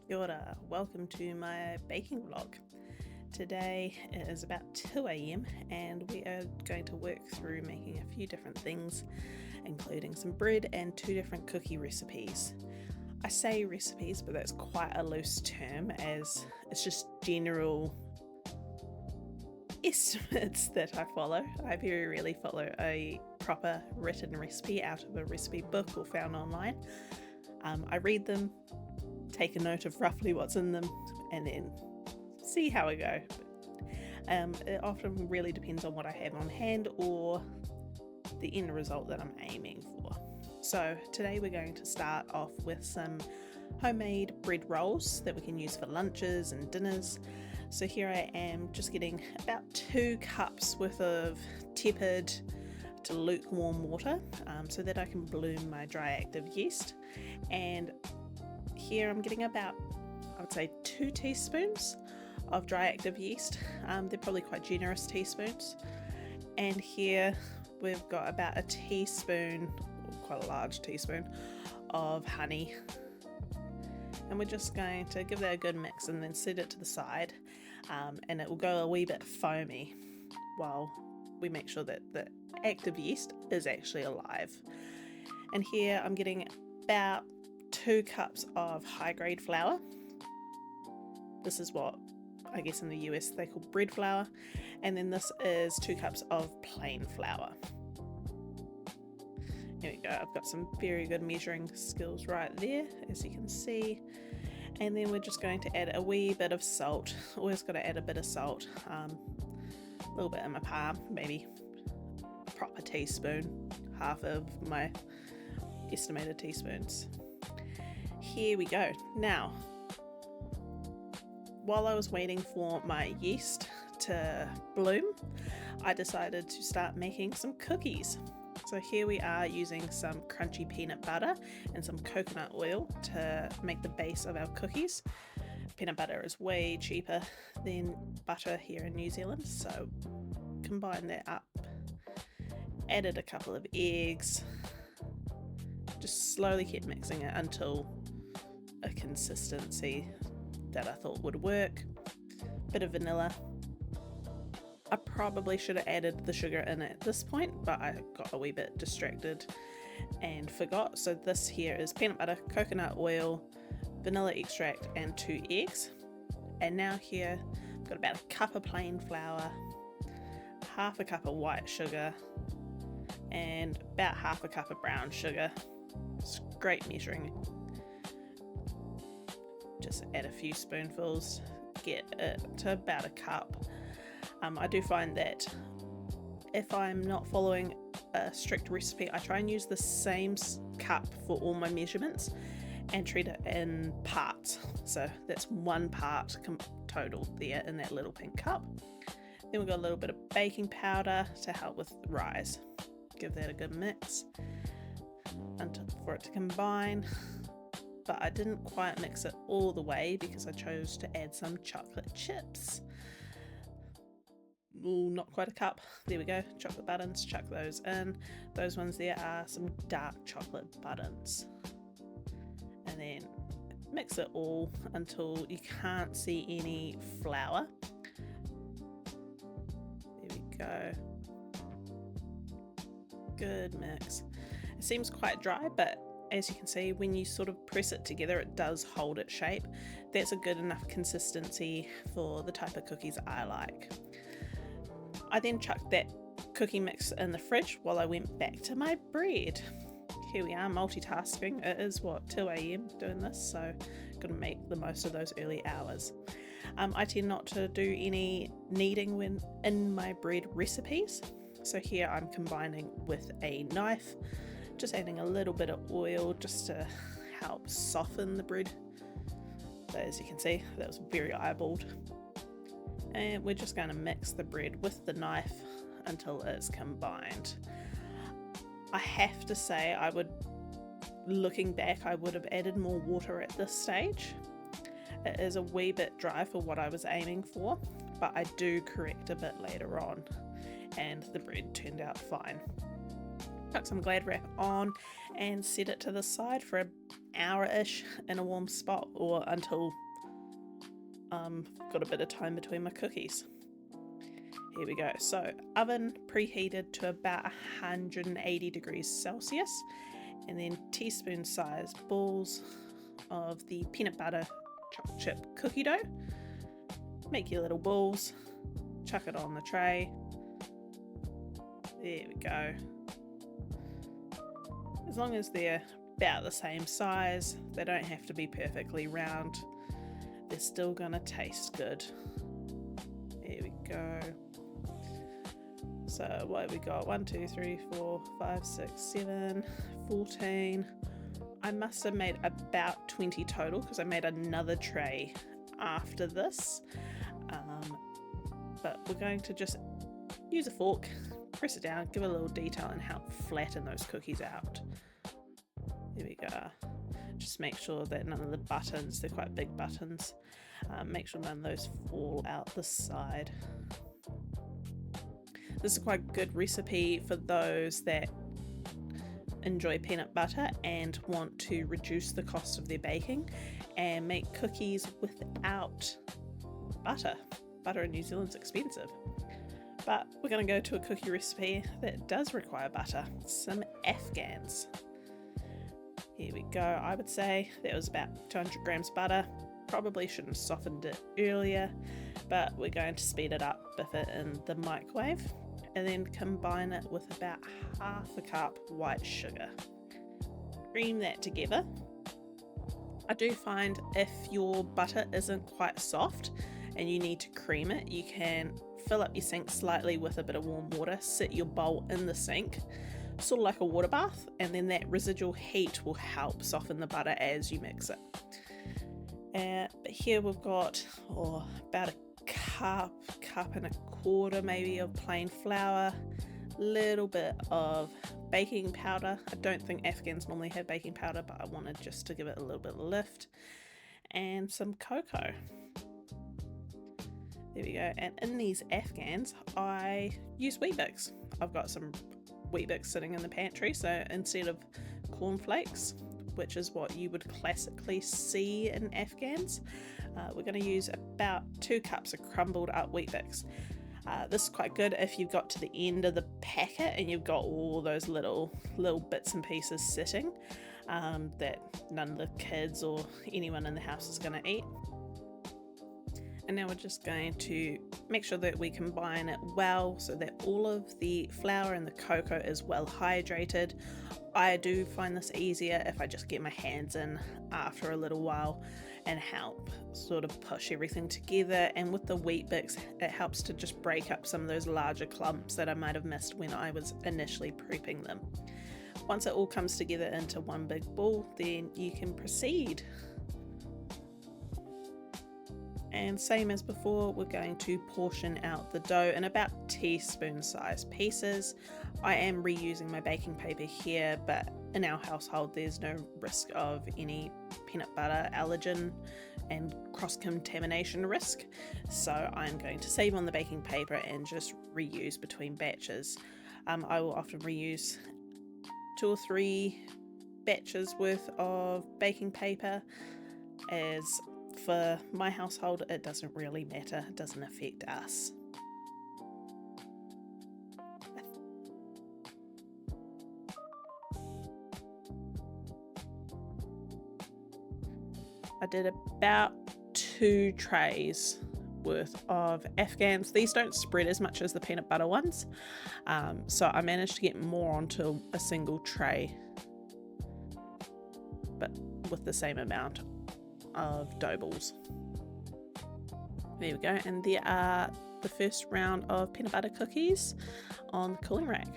Kia ora, welcome to my baking vlog. Today it is about 2 a.m. and we are going to work through making a few different things, including some bread and 2 different cookie recipes. I say recipes, but that's quite a loose term as it's just general estimates that I follow. I very rarely follow a proper written recipe out of a recipe book or found online. I read them, take a note of roughly what's in them, and then see how I go. It often really depends on what I have on hand or the end result that I'm aiming for. So today we're going to start off with some homemade bread rolls that we can use for lunches and dinners. So here I am just getting about 2 cups worth of tepid to lukewarm water so that I can bloom my dry active yeast. And here I'm getting about, I would say, 2 teaspoons of dry active yeast. They're probably quite generous teaspoons. And here we've got about a teaspoon, quite a large teaspoon, of honey. And we're just going to give that a good mix and then set it to the side. And it will go a wee bit foamy while we make sure that the active yeast is actually alive. And here I'm getting about 2 cups of high-grade flour. This is what I guess in the US they call bread flour. And then this is 2 cups of plain flour. Here we go, I've got some very good measuring skills right there, as you can see. And then we're just going to add a wee bit of salt. Always got to add a bit of salt. A little bit in my palm, maybe a proper teaspoon, half of my estimated teaspoons. Here we go. Now, while I was waiting for my yeast to bloom, I decided to start making some cookies. So here we are using some crunchy peanut butter and some coconut oil to make the base of our cookies. Peanut butter is way cheaper than butter here in New Zealand, so combine that up. Added a couple of eggs. Just slowly kept mixing it until a consistency that I thought would work. Bit of vanilla. I probably should have added the sugar in at this point, but I got a wee bit distracted and forgot. So this here is peanut butter, coconut oil, vanilla extract and 2 eggs. And now here I've got about a cup of plain flour, half a cup of white sugar and about half a cup of brown sugar. It's great measuring. Just add a few spoonfuls, get it to about a cup. I do find that if I'm not following a strict recipe, I try and use the same cup for all my measurements and treat it in parts. So that's 1 part total there in that little pink cup. Then we've got a little bit of baking powder to help with rise. Give that a good mix for it to combine. But I didn't quite mix it all the way because I chose to add some chocolate chips. Ooh, not quite a cup. There we go. Chocolate buttons, chuck those in. Those ones there are some dark chocolate buttons. And then mix it all until you can't see any flour. There we go. Good mix. It seems quite dry, but as you can see, when you sort of press it together, it does hold its shape. That's a good enough consistency for the type of cookies I like. I then chucked that cookie mix in the fridge while I went back to my bread. Here we are, multitasking. It is, 2 a.m. doing this, so got to make the most of those early hours. I tend not to do any kneading when in my bread recipes. So here I'm combining with a knife, just adding a little bit of oil just to help soften the bread. So as you can see, that was very eyeballed. And we're just going to mix the bread with the knife until it's combined. I have to say, looking back, I would have added more water at this stage. It is a wee bit dry for what I was aiming for, but I do correct a bit later on, and the bread turned out fine. Chuck some Glad wrap on and set it to the side for an hour-ish in a warm spot, or until got a bit of time between my cookies. Here we go. So oven preheated to about 180 degrees Celsius, and then teaspoon size balls of the peanut butter chocolate chip cookie dough. Make your little balls, chuck it on the tray. There we go. As long as they're about the same size, they don't have to be perfectly round. They're still gonna taste good. There we go. So what have we got? 1, 2, 3, 4, 5, 6, 7, 14. I must have made about 20 total because I made another tray after this. But we're going to just use a fork, press it down, give it a little detail, and help flatten those cookies out. There we go. Just make sure that none of the buttons, they're quite big buttons, make sure none of those fall out the side. This is quite a good recipe for those that enjoy peanut butter and want to reduce the cost of their baking and make cookies without butter. Butter in New Zealand's expensive. But we're going to go to a cookie recipe that does require butter, some Afghans. Here we go. I would say that was about 200 grams butter. Probably shouldn't have softened it earlier, but we're going to speed it up, biff it in the microwave, and then combine it with about half a cup white sugar. Cream that together. I do find if your butter isn't quite soft and you need to cream it, you can fill up your sink slightly with a bit of warm water, sit your bowl in the sink, sort of like a water bath, and then that residual heat will help soften the butter as you mix it. But here we've got about a cup and a quarter maybe of plain flour, little bit of baking powder. I don't think Afghans normally have baking powder, but I wanted just to give it a little bit of lift, and some cocoa. There we go. And in these Afghans, I use Weet-Bix. I've got some Weet-Bix sitting in the pantry, so instead of cornflakes, which is what you would classically see in Afghans, we're going to use about 2 cups of crumbled up Weet-Bix. This is quite good if you've got to the end of the packet and you've got all those little bits and pieces sitting that none of the kids or anyone in the house is going to eat. And now we're just going to make sure that we combine it well so that all of the flour and the cocoa is well hydrated. I do find this easier if I just get my hands in after a little while and help sort of push everything together. And with the Weet-Bix, it helps to just break up some of those larger clumps that I might have missed when I was initially prepping them. Once it all comes together into one big ball, then you can proceed. And same as before, we're going to portion out the dough in about teaspoon size pieces. I am reusing my baking paper here, but in our household there's no risk of any peanut butter allergen and cross-contamination risk, so I'm going to save on the baking paper and just reuse between batches. I will often reuse 2 or 3 batches worth of baking paper, as for my household it doesn't really matter, it doesn't affect us. I did about 2 trays worth of Afghans. These don't spread as much as the peanut butter ones, so I managed to get more onto a single tray, but with the same amount of dough balls. There we go, and there are the first round of peanut butter cookies on the cooling rack.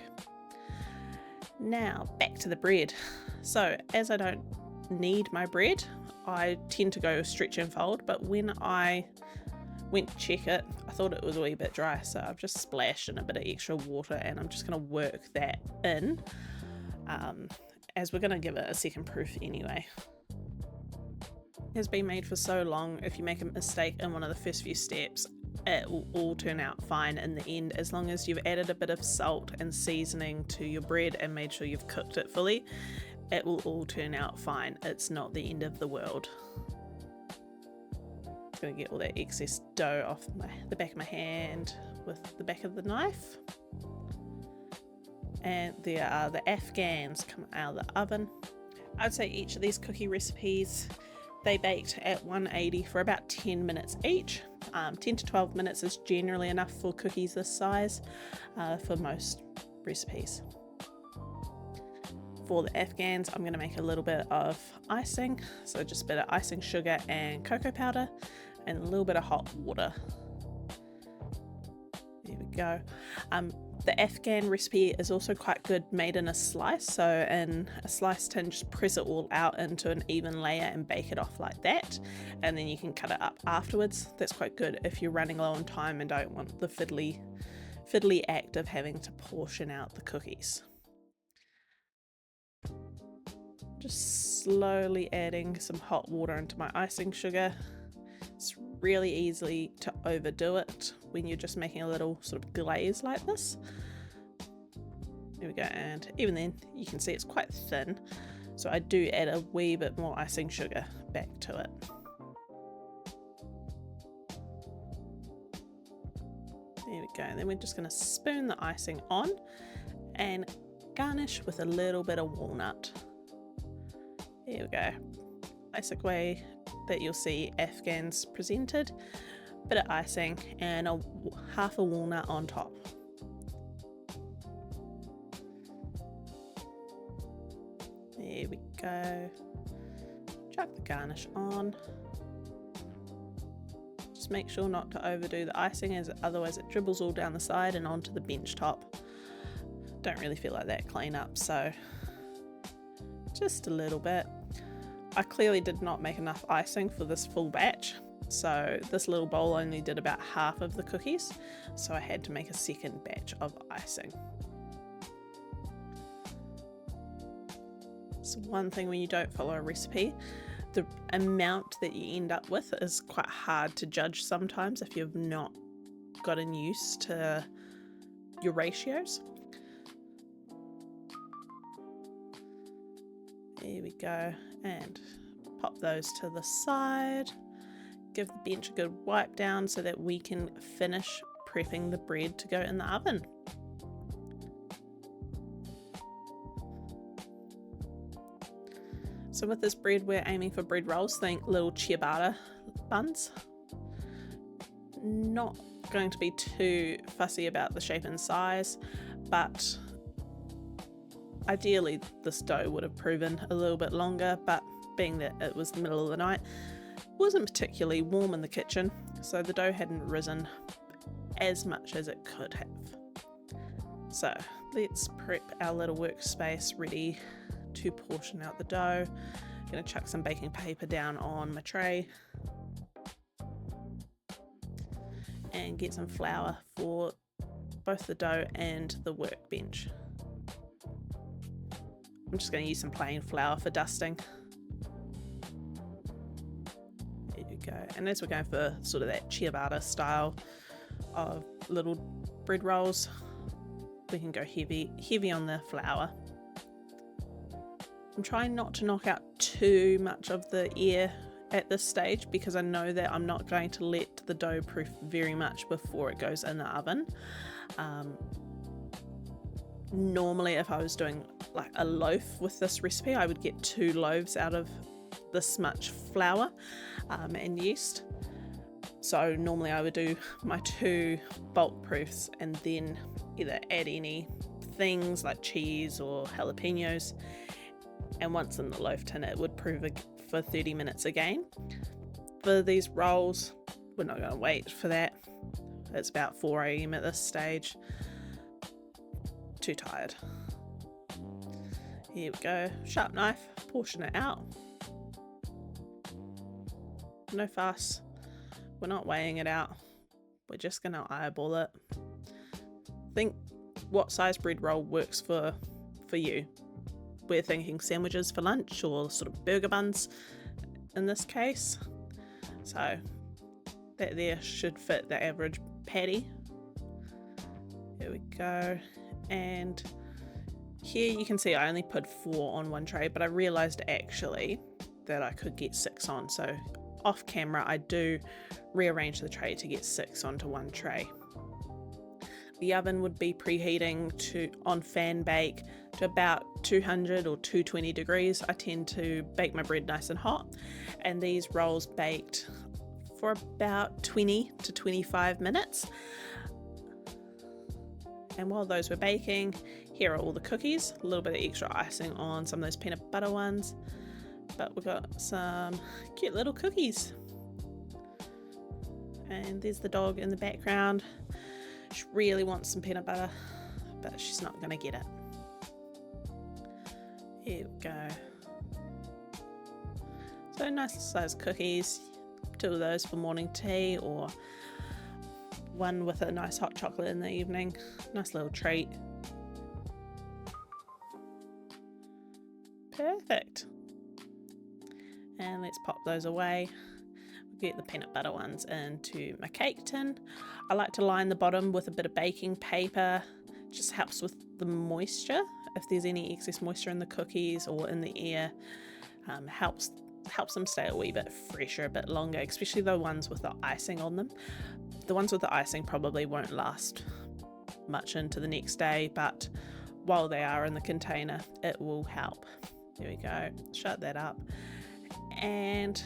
Now back to the bread. So as I don't knead my bread, I tend to go stretch and fold, but when I went to check it, I thought it was a wee bit dry, so I've just splashed in a bit of extra water and I'm just going to work that in, as we're going to give it a second proof anyway. It has been made for so long, if you make a mistake in one of the first few steps, it will all turn out fine in the end, as long as you've added a bit of salt and seasoning to your bread and made sure you've cooked it fully. It will all turn out fine. It's not the end of the world. Just going to get all that excess dough off the back of my hand with the back of the knife. And there are the Afghans coming out of the oven. I'd say each of these cookie recipes, they baked at 180 for about 10 minutes each. 10 to 12 minutes is generally enough for cookies this size for most recipes. For the Afghans, I'm going to make a little bit of icing, so just a bit of icing sugar and cocoa powder and a little bit of hot water. There we go. The Afghan recipe is also quite good made in a slice, so in a slice tin, just press it all out into an even layer and bake it off like that, and then you can cut it up afterwards. That's quite good if you're running low on time and don't want the fiddly act of having to portion out the cookies. Just slowly adding some hot water into my icing sugar. It's really easy to overdo it when you're just making a little sort of glaze like this. There we go, and even then you can see it's quite thin, so I do add a wee bit more icing sugar back to it. There we go, and then we're just going to spoon the icing on and garnish with a little bit of walnut. There we go, basic way that you'll see Afghans presented. Bit of icing and half a walnut on top. There we go. Chuck the garnish on. Just make sure not to overdo the icing, as otherwise it dribbles all down the side and onto the bench top. Don't really feel like that clean up, so just a little bit. I clearly did not make enough icing for this full batch, so this little bowl only did about half of the cookies, so I had to make a second batch of icing. So one thing when you don't follow a recipe, the amount that you end up with is quite hard to judge sometimes if you've not gotten used to your ratios. There we go, and pop those to the side. Give the bench a good wipe down so that we can finish prepping the bread to go in the oven. So with this bread, we're aiming for bread rolls, think little ciabatta buns. Not going to be too fussy about the shape and size, but ideally this dough would have proven a little bit longer, but being that it was the middle of the night, wasn't particularly warm in the kitchen, so the dough hadn't risen as much as it could have. So let's prep our little workspace ready to portion out the dough. I'm going to chuck some baking paper down on my tray and get some flour for both the dough and the workbench. I'm just going to use some plain flour for dusting. There you go. And as we're going for sort of that ciabatta style of little bread rolls, we can go heavy on the flour. I'm trying not to knock out too much of the air at this stage, because I know that I'm not going to let the dough proof very much before it goes in the oven. Normally if I was doing like a loaf with this recipe, I would get 2 loaves out of this much flour and yeast. So normally I would do my 2 bulk proofs and then either add any things like cheese or jalapenos, and once in the loaf tin it would proof for 30 minutes again. For these rolls, we're not going to wait for that. It's about 4 AM at this stage. Too tired. Here we go, sharp knife, portion it out. No fuss, we're not weighing it out, we're just going to eyeball it. Think what size bread roll works for you. We're thinking sandwiches for lunch, or sort of burger buns in this case. So That there should fit the average patty. There we go. And here you can see I only put 4 on one tray, but I realized actually that I could get 6 on. So off camera, I do rearrange the tray to get 6 onto one tray. The oven would be preheating on fan bake to about 200 or 220 degrees. I tend to bake my bread nice and hot, and these rolls baked for about 20 to 25 minutes. And while those were baking, here are all the cookies. A little bit of extra icing on some of those peanut butter ones, but we've got some cute little cookies. And there's the dog in the background. She really wants some peanut butter, but she's not going to get it. Here we go. So nice sized cookies, 2 of those for morning tea, or 1 with a nice hot chocolate in the evening. Nice little treat. Perfect. And let's pop those away. Get the peanut butter ones into my cake tin. I like to line the bottom with a bit of baking paper. It just helps with the moisture. If there's any excess moisture in the cookies or in the air, helps them stay a wee bit fresher, a bit longer, especially the ones with the icing on them. The ones with the icing probably won't last much into the next day, but while they are in the container, it will help. There we go. Shut that up. And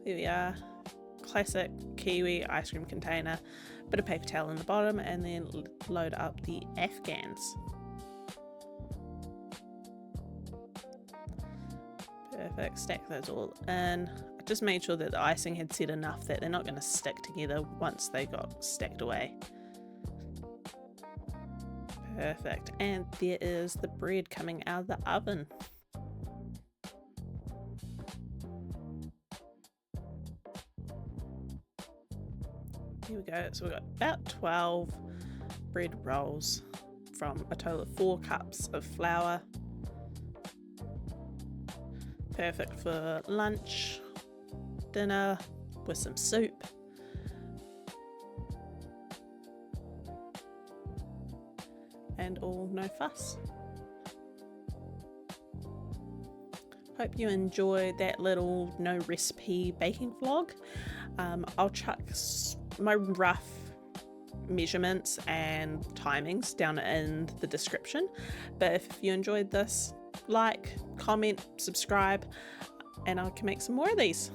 there we are. Classic kiwi ice cream container, bit of paper towel in the bottom, and then load up the Afghans. Perfect, stack those all in. I just made sure that the icing had set enough that they're not going to stick together once they got stacked away. Perfect, and there is the bread coming out of the oven. Here we go. So we've got about 12 bread rolls from a total of 4 cups of flour. Perfect for lunch, dinner, with some soup. And all no fuss. Hope you enjoyed that little no recipe baking vlog. I'll chuck my rough measurements and timings down in the description, but if you enjoyed this, like, comment, subscribe, and I can make some more of these.